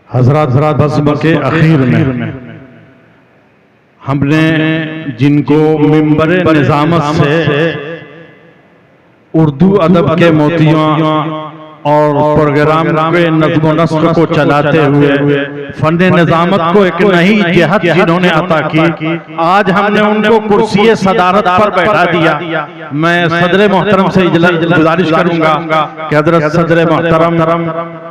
हजरत बज़्म के आखिर में हमने जिनको मिंबर निज़ामत से उर्दू अदब के मोतियों और प्रोग्राम के नज़्म नस्र को चलाते हुए फन निज़ामत को एक नई जहत जिन्होंने अता की, आज हमने उनको कुर्सी सदारत पर बैठा दिया। मैं सदर मोहतरम से गुजारिश करूंगा कि हजरत सदर मोहतरम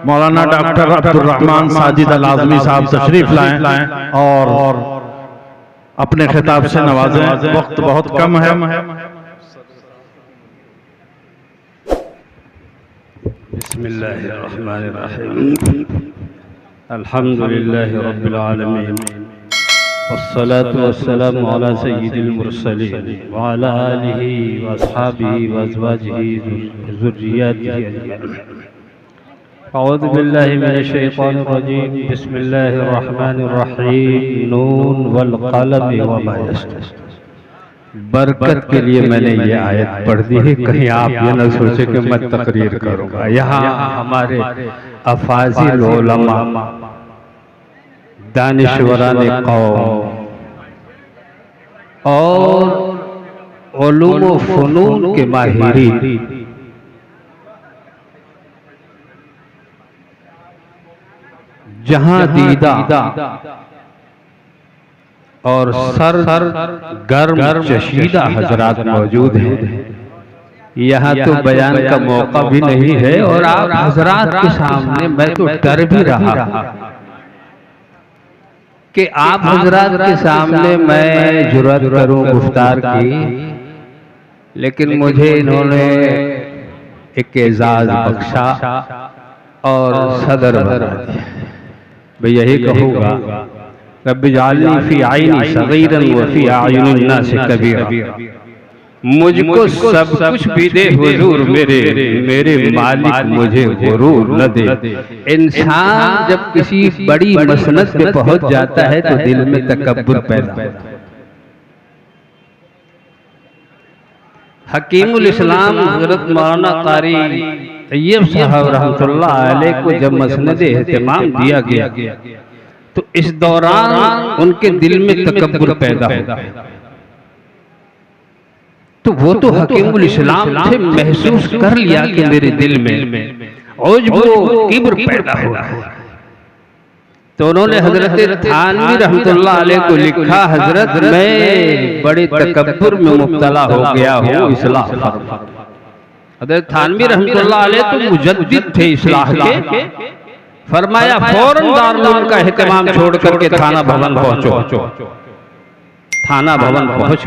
मौलाना डॉक्टर अब्दुल रहमान साजिद अल आज़मी साहब तशरीफ लाएं और अपने खिताब से नवाजें। वक्त बहुत कम है। बिस्मिल्लाहिर्रहमानिर्रहीम अल्हम्दुलिल्लाहि रब्बिल आलमीन वस्सलातु वस्सलामु अला सय्यिदिल मुरसलीन व अला आलिहि व अस्हाबिहि व अज़वाजिहि व ज़ुर्रिय्यातिहि अजमईन। अऊज़ु बिल्लाहि मिनश शैतानिर रजीम। बिस्मिल्लाहिर रहमानिर रहीम। नून वल क़लम व मा यस्तरून। बरकत के लिए मैंने ये आयत पढ़ दी है, कहीं आप ये न सोचे कि मैं तकरीर करूंगा। यहाँ हमारे अफाज़िल उलमा, दानिशवरान कौम और उलूम व फ़नून के माहिरीन जहाँ दीदा और सर गर्म चशीदा हजरात मौजूद हैं। यहाँ तो बयान का मौका भी नहीं है और आप हजरात के सामने मैं तो डर भी रहा कि आप हजरात के सामने मैं जुर्रत करूं गुफ्तार की, लेकिन मुझे इन्होंने एक एजाज बख्शा और सदर बना दिया। मैं यही कहूँगा, रब्बि जालनी फी आइनी सगीरन व फी आयुनिन नास कबीरा। मुझको सब कुछ भी दे हुजूर, मेरे मालिक मुझे गुरूर न दे। इंसान जब किसी बड़ी मसनद पे पहुंच जाता है तो दिल में तकब्बुर पैदा होता है। हकीमुल इस्लाम हज़रत मौलाना कारी तैयब साहब रहमतुल्लाह अलैह को जब मसनद एहतिमाम दिया गया तो इस दौरान उनके दिल में तकब्बुर पैदा होगा। तो वो तो हकीमुल इस्लाम थे, महसूस कर लिया कि मेरे दिल में उज्ब व किब्र पैदा हुआ है। तो उन्होंने हजरत थानवी रहमतुल्लाह अलैह को लिखा, हजरत मैं बड़े तकब्बुर में मुब्तला हो गया हूँ, इस्लाह फरमा। हजरत थानवी रहमतुल्लाह अलैह तो मुजद्दिद थे इस्लाह के। फरमाया फौरन दारुल का एहतमाम छोड़ करके थाना भवन पहुंचो। थाना भवन पहुंच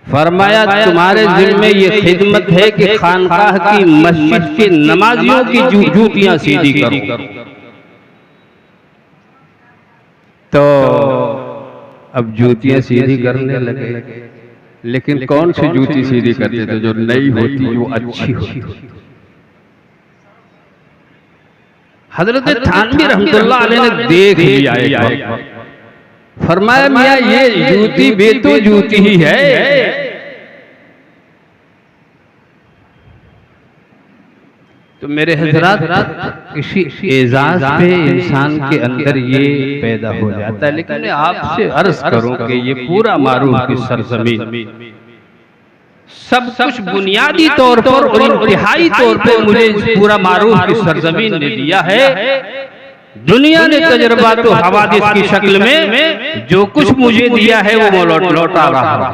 फरमाया तुम्हारे जिम्मे ये खिदमत है कि खानकाह की मस्जिद के नमाजियों की जूतियां सीधी करो। तो अब जूतियां सीधी करने लगे, लेकिन कौन सी जूती सीधी करते थे? जो नई होती, जो अच्छी होती। हजरत थानवी रहमतुल्लाह अलैह ने देख लिया एक वक्त, फरमाया मियां ये जूती भी तो जूती ही है। तो मेरे हजरात, किसी एजाज पे इंसान के अंदर ये पैदा हो जाता है। लेकिन मैं आपसे अर्ज करूं कि ये पूरा मारूफ की सरजमीन सब कुछ बुनियादी तौर पर और इंतहाई तौर पर मुझे पूरा मारूफ की सरजमीन ने दिया है। दुनिया ने तजर्बा तो हवादिस की शक्ल में जो कुछ मुझे दिया है वो लौटा रहा है।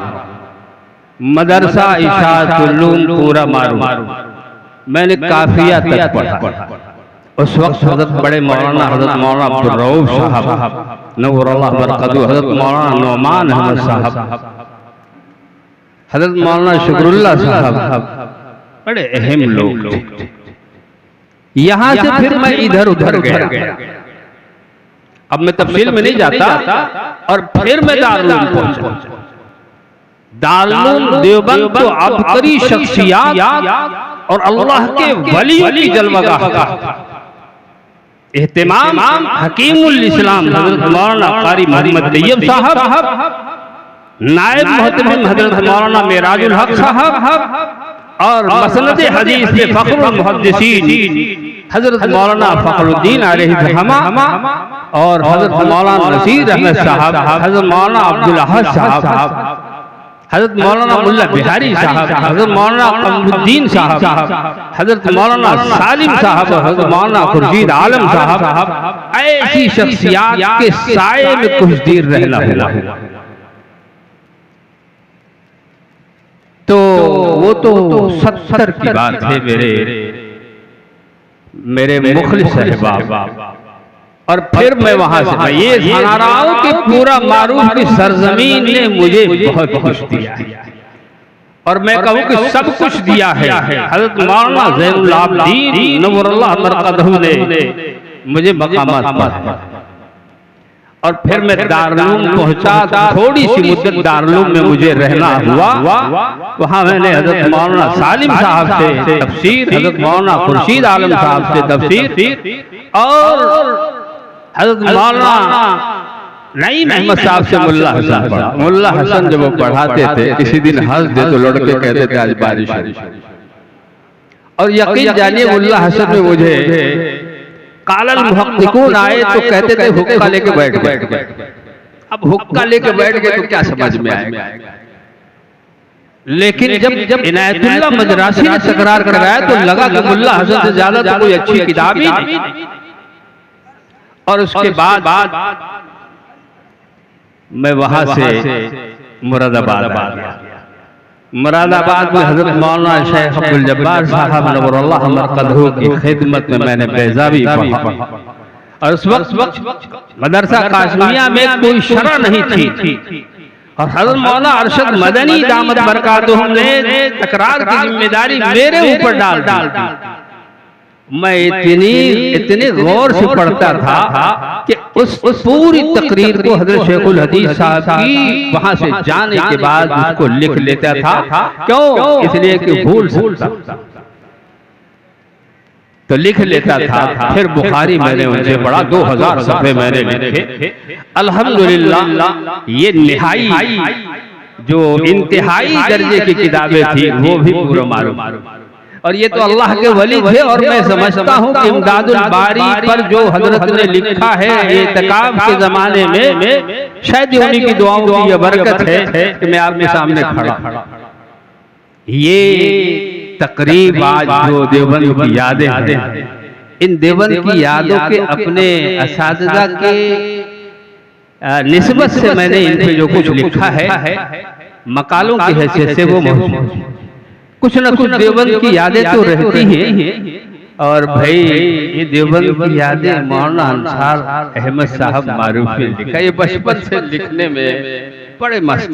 मदरसा इशाअतुल उलूम पूरा मारूफ मैंने काफिया तक पढ़ा। उस वक्त हजरत बड़े मौलाना हजरत मौलाना अब्दुल रऊफ साहब नव्वरल्लाह बरकतहू, हजरत मौलाना नौमान अहमद साहब, हजरत मौलाना शुक्रुल्लाह साहब बड़े अहम लोग थे। यहां से फिर मैं इधर उधर गया। अब मैं तफसील में नहीं जाता। और फिर मैं दारुल पहुंचा। दारुल देवबंद तो अबकरी शख्सियात और अल्लाह के वलियों की जलवागाह का एहतिमाम हकीमुल इस्लाम हजरत मौलाना कारी मोहम्मद तैयब साहब, नायब मोहतमिम हजरत मौलाना मेराजुल हक साहब और मसनद हदीस में फखरुल मुहद्दिसीन हजरत मौलाना फखरुद्दीन अलैहिर्रहमा और हजरत मौलाना नसीर अहमद साहब, हजरत मौलाना अब्दुल अहद साहब, हजरत मौलाना मुल्ला बिहारी साहब, हजरत मौलाना कमरुद्दीन साहब, हजरत मौलाना सालिम साहब, हजरत मौलाना खुर्शीद आलम साहब, ऐसी शख्सियात के साए में कुछ देर रहना हुआ। तो वो तो 70 की बात है मेरे मुखलिस अहबाब। और फिर मैं वहां से मैं ये जाना रहा हूं कि पूरा मारूफ की सरजमीन ने मुझे बहुत कुछ दिया है, और मैं कहूं कि सब कुछ दिया है। हजरत मौलाना ज़ैनुल आबिदीन नव्वरल्लाहु मरक़दहू ने मुझे मकामात दिया। और फिर मैं दारुल पहुंचा, थोड़ी सी मुद्दत दारुल में मुझे रहना हुआ। वहां मैंने हजरत मौलाना सालिम साहब से तफसीर, हजरत मौलाना खुर्शीद आलम साहब से तफसीर, और हजरत मौलाना नईम अहमद साहब से मुल्ला हसन पढ़ा। मुल्ला हसन जब वो पढ़ाते थे किसी दिन हंस दे तो लड़के कहते थे आज बारिश है। और यकीन जानिए मुल्ला हसन में मुझे कालल मुहक्किकून आए तो कहते थे हुक्का लेके बैठ गए। अब हुक्का लेके बैठ गए तो क्या समझ में आएगा। लेकिन जब इनायतुल्लाह मजरासी ने तकरार कराया तो लगा कि मुल्ला हसन से ज्यादा तो कोई अच्छी किताब ही नहीं। और उसके बाद मैं वहां से मुरादाबाद आ गया। मुरादाबाद में हजरत मौलाना शेख अब्दुल जब्बार साहब नव्वरल्लाहु मरक़दहू की खिदमत में मैंने बेज़ावी पढ़ा। और उस वक्त मदरसा कासमिया में कोई शरह नहीं थी, और हजरत मौलाना अरशद मदनी दामत बरकातुहू ने तकरार की जिम्मेदारी मेरे ऊपर डाल दी। मैं इतने गौर से पढ़ता था कि उस पूरी तकरीर को हजरत शेखुल हदीस साहब की वहां से जाने के बाद उसको लिख लेता था। क्यों? इसलिए कि भूल सकता तो लिख लेता था। फिर बुखारी मैंने उनसे पढ़ा, 2000 सफ़े मैंने लिखे। अल्हम्दुलिल्लाह ये निहाई जो इंतहाई दर्जे की किताबें थी वो भी पूरा मालूम। और ये तो अल्लाह के वली थे। और मैं समझता हूँ कि इमदादुल बारी पर जो हजरत ने लिखा है एतकाफ के जमाने में, शायद उन्हीं की दुआओं की ये बरकत है कि मैं आपके सामने खड़ा। ये तकरीब आज जो देवबंद की यादें हैं, इन देवबंद की यादों के अपने असातिज़ा के निस्बत से मैंने इन पे जो कुछ लिखा है मकालों की हैसियत से वो कुछ न कुछ देवबंद की यादें तो रहती हैं। और भाई ये देवबंद की यादें मौलाना अंसार अहमद साहब मारूफ ने लिखा। ये बचपन से लिखने में बड़े मस्त।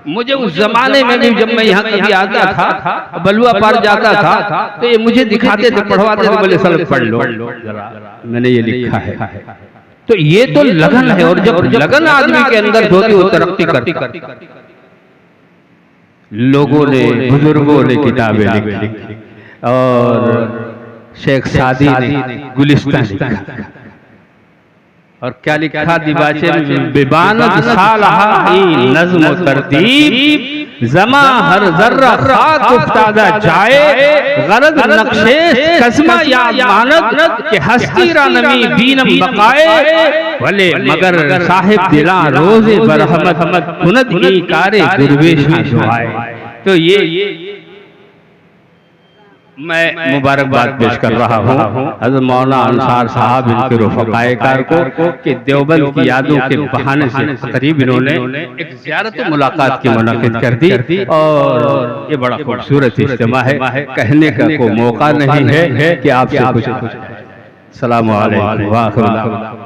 मुझे उस जमाने में भी जब मैं यहाँ कभी आता था, बलुआ पार जाता था, तो ये मुझे दिखाते थे, पढ़वाते थे, बोले सर पढ़ लो जरा, मैंने ये लिखा है। तो ये तो लगन है, और जब लगन आदमी के अंदर होती वो तरक्की करती। लोगों ने, बुजुर्गों ने किताबें लिखी, और शेख सादी ने गुलिस्तान लिखा। और क्या लिखा दिबाचे में, बेबानत सालहा नज़्म तरतीब ज़मा हर ज़र्रा खाक उफ्तादा जाए, गरज नक्शे कस्मा या मानत के हस्ती रानमी बीनम बकाए, भले मगर साहिब दिला रोज़े बरहमत कुनत ही कारे दुर्वेशा दुआए। तो ये मैं मुबारकबाद पेश कर रहा हूँ हज़रत मौलाना अंसार साहब, इनके रफ़क़ाए कार को कि देवबंद की यादों के बहाने से करीब इन्होंने एक ज़ियारत मुलाकात की मुनाक़िद कर दी। और ये बड़ा खूबसूरत इज्तिमा है, कहने का कोई मौका नहीं है कि आपसे कुछ। सलाम अलैकुम।